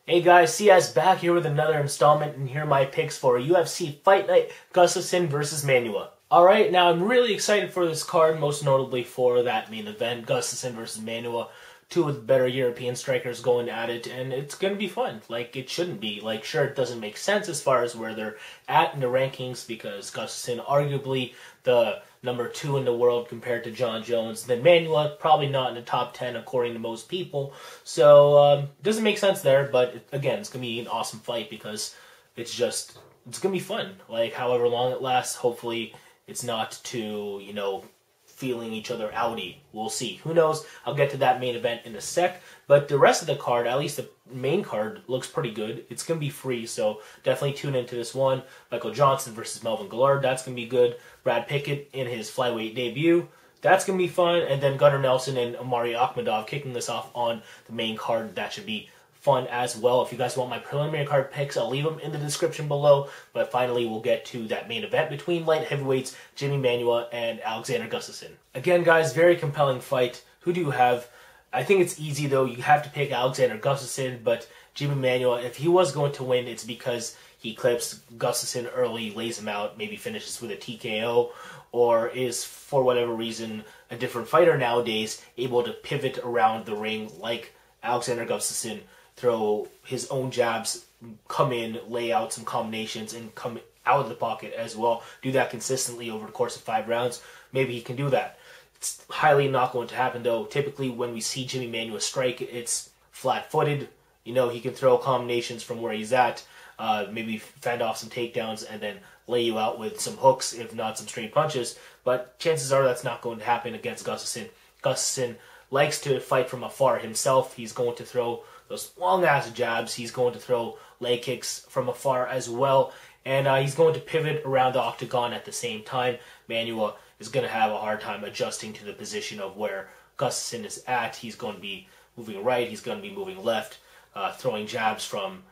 Hey guys, CS back here with another installment, and here are my picks for UFC Fight Night, Gustafsson versus Manuwa. Alright, now I'm really excited for this card, most notably for that main event, Gustafsson versus Manuwa. Two of the better European strikers going at it, and it's going to be fun. Like, it shouldn't be. Like, sure, it doesn't make sense as far as where they're at in the rankings, because Gustafsson, arguably the number 2 in the world compared to John Jones. Then Manuwa, probably not in the top 10 according to most people. So, it doesn't make sense there, but again, it's going to be an awesome fight because it's going to be fun. Like, however long it lasts, hopefully it's not too, feeling each other outy. We'll see. Who knows? I'll get to that main event in a sec. But the rest of the card, at least the main card, looks pretty good. It's going to be free, so definitely tune into this one. Michael Johnson versus Melvin Guillard, that's going to be good. Brad Pickett in his flyweight debut, that's going to be fun. And then Gunnar Nelson and Omari Akhmedov kicking this off on the main card. That should be fun as well. If you guys want my preliminary card picks, I'll leave them in the description below. But finally, we'll get to that main event between light heavyweights Jimi Manuwa and Alexander Gustafsson. Again, guys, very compelling fight. Who do you have? I think it's easy, though. You have to pick Alexander Gustafsson, but Jimi Manuwa, if he was going to win, it's because he clips Gustafsson early, lays him out, maybe finishes with a TKO, or is, for whatever reason, a different fighter nowadays, able to pivot around the ring like Alexander Gustafsson, throw his own jabs, come in, lay out some combinations, and come out of the pocket as well. Do that consistently over the course of 5 rounds. Maybe he can do that. It's highly not going to happen, though. Typically, when we see Jimi Manuwa strike, it's flat-footed. He can throw combinations from where he's at, maybe fend off some takedowns, and then lay you out with some hooks, if not some straight punches. But chances are that's not going to happen against Gustafsson. Gustafsson likes to fight from afar himself. He's going to throw those long-ass jabs. He's going to throw leg kicks from afar as well. And he's going to pivot around the octagon at the same time. Manuwa is going to have a hard time adjusting to the position of where Gustafsson is at. He's going to be moving right. He's going to be moving left, throwing jabs from,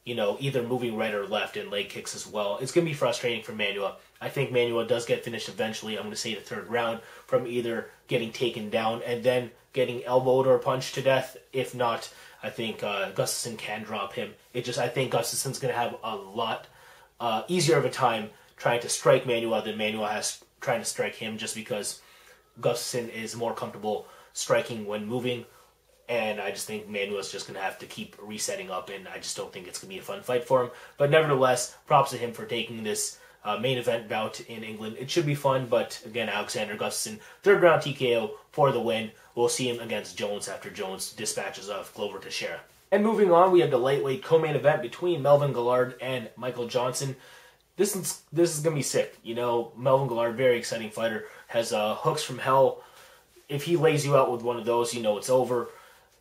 either moving right or left, and leg kicks as well. It's going to be frustrating for Manuwa. I think Manuwa does get finished eventually. I'm going to say the 3rd round, from either getting taken down and then getting elbowed or punched to death. If not, I think Gustafsson can drop him. I think Gustafsson's going to have a lot easier of a time trying to strike Manuwa than Manuwa has trying to strike him, just because Gustafsson is more comfortable striking when moving. And I just think Manuwa's just going to have to keep resetting up, and I just don't think it's going to be a fun fight for him. But nevertheless, props to him for taking this main event bout in England. It should be fun, but again, Alexander Gustafsson, 3rd round TKO for the win. We'll see him against Jones after Jones dispatches of Glover Teixeira. And moving on, we have the lightweight co-main event between Melvin Guillard and Michael Johnson. This is going to be sick. Melvin Guillard, very exciting fighter, has hooks from hell. If he lays you out with one of those, it's over.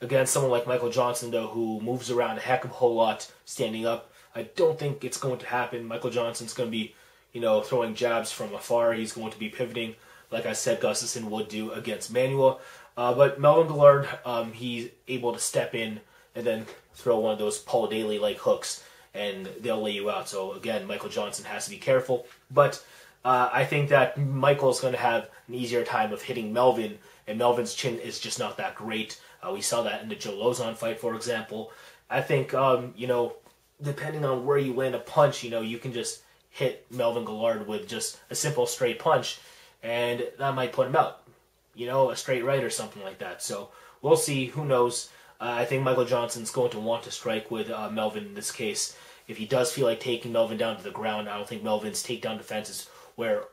Against someone like Michael Johnson, though, who moves around a heck of a whole lot standing up, I don't think it's going to happen. Michael Johnson's going to be, throwing jabs from afar. He's going to be pivoting, like I said Gustafsson would do against Manuwa. But Melvin Guillard, he's able to step in and then throw one of those Paul Daly-like hooks, and they'll lay you out. So, again, Michael Johnson has to be careful. But I think that Michael's going to have an easier time of hitting Melvin, and Melvin's chin is just not that great. We saw that in the Joe Lozon fight, for example. I think, depending on where you land a punch, you can just hit Melvin Guillard with just a simple straight punch, and that might put him out. A straight right or something like that. So we'll see. Who knows? I think Michael Johnson's going to want to strike with Melvin in this case. If he does feel like taking Melvin down to the ground, I don't think Melvin's takedown defense is where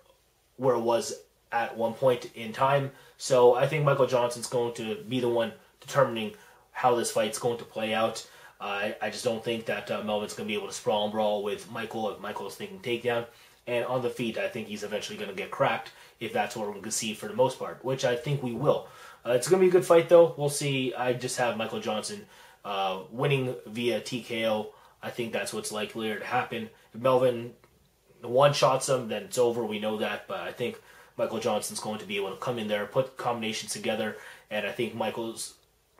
it was at one point in time. So I think Michael Johnson's going to be the one determining how this fight's going to play out. I just don't think that Melvin's going to be able to sprawl and brawl with Michael if Michael's thinking takedown. And on the feet, I think he's eventually going to get cracked, if that's what we're going to see for the most part, which I think we will. It's going to be a good fight, though. We'll see. I just have Michael Johnson winning via TKO. I think that's what's likelier to happen. If Melvin one-shots him, then it's over. We know that. But I think Michael Johnson's going to be able to come in there, put combinations together, and I think Michael's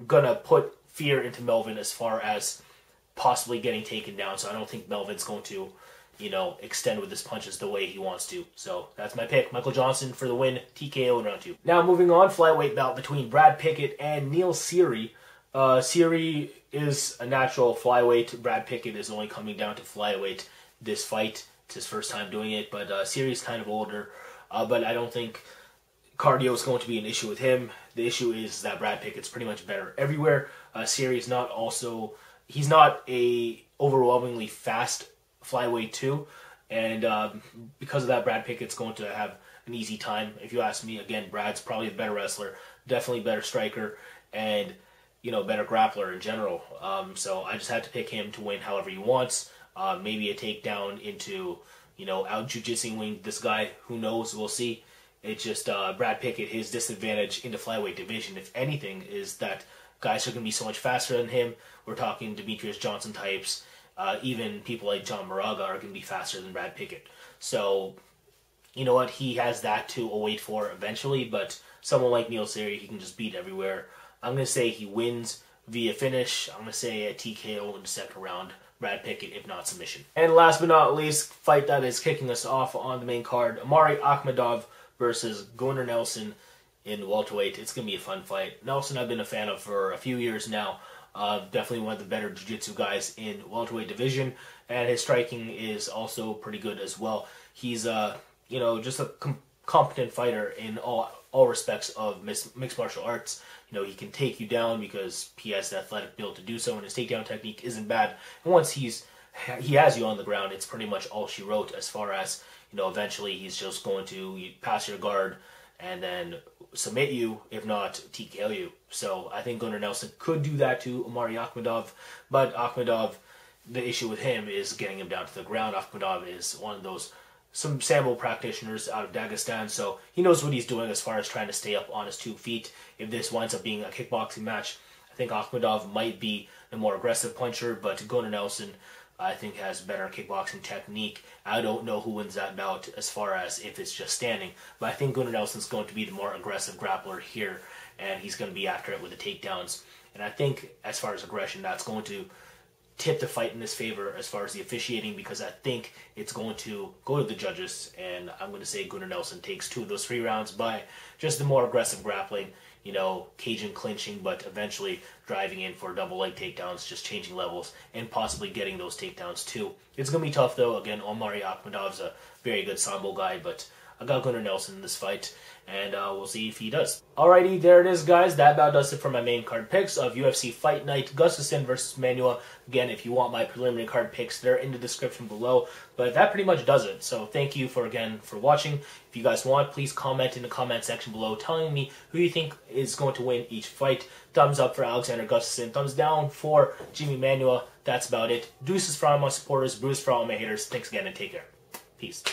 going to put fear into Melvin as far as possibly getting taken down. So I don't think Melvin's going to extend with his punches the way he wants to. So that's my pick. Michael Johnson for the win, TKO in round 2. Now moving on, flyweight bout between Brad Pickett and Seery. Seery is a natural flyweight. Brad Pickett is only coming down to flyweight this fight. It's his first time doing it, but Seery's kind of older. But I don't think cardio is going to be an issue with him. The issue is that Brad Pickett's pretty much better everywhere. Seery's not also... He's not a overwhelmingly fast flyweight too. And because of that, Brad Pickett's going to have an easy time. If you ask me, again, Brad's probably a better wrestler, definitely better striker, and, you know, better grappler in general. So I just had to pick him to win however he wants. Maybe a takedown into, you know, out jiu-jitsuing this guy. Who knows? We'll see. It's just Brad Pickett, his disadvantage in the flyweight division, if anything, is that guys are going to be so much faster than him. We're talking Demetrius Johnson types. Even people like John Moraga are going to be faster than Brad Pickett. So, you know what? He has that to await for eventually, but someone like Seery, he can just beat everywhere. I'm going to say he wins via finish. I'm going to say a TKO in the second round. Brad Pickett, if not submission. And last but not least, fight that is kicking us off on the main card, Omari Akhmedov versus Gunnar Nelson in welterweight. It's going to be a fun fight. Nelson I've been a fan of for a few years now. Definitely one of the better jiu-jitsu guys in welterweight division, and his striking is also pretty good as well. He's you know, just a competent fighter in all respects of mixed martial arts. You know, he can take you down because he has the athletic build to do so, and his takedown technique isn't bad. And once he has you on the ground, it's pretty much all she wrote as far as, you know, eventually he's just going to pass your guard and then submit you, if not TKO you. So I think Gunnar Nelson could do that to Omari Akhmedov, but Akhmedov, the issue with him is getting him down to the ground. Akhmedov is one of those some sambo practitioners out of Dagestan, so he knows what he's doing as far as trying to stay up on his 2 feet. If this winds up being a kickboxing match, I think Akhmedov might be the more aggressive puncher, but Gunnar Nelson, I think, has better kickboxing technique. I don't know who wins that bout as far as if it's just standing, but I think Gunnar Nelson's going to be the more aggressive grappler here, and he's going to be after it with the takedowns. And I think as far as aggression, that's going to tip the fight in his favor as far as the officiating, because I think it's going to go to the judges, and I'm going to say Gunnar Nelson takes 2 of those 3 rounds by just the more aggressive grappling, you know, caging, clinching, but eventually driving in for double leg takedowns, just changing levels, and possibly getting those takedowns too. It's going to be tough though. Again, Omari Akhmedov's a very good sambo guy, but I got Gunnar Nelson in this fight, and we'll see if he does. Alrighty, there it is, guys. That about does it for my main card picks of UFC Fight Night, Gustafsson versus Manuwa. Again, if you want my preliminary card picks, they're in the description below. But that pretty much does it. So thank you again for watching. If you guys want, please comment in the comment section below telling me who you think is going to win each fight. Thumbs up for Alexander Gustafsson. Thumbs down for Jimi Manuwa. That's about it. Deuces for all my supporters. Bruce for all my haters. Thanks again and take care. Peace.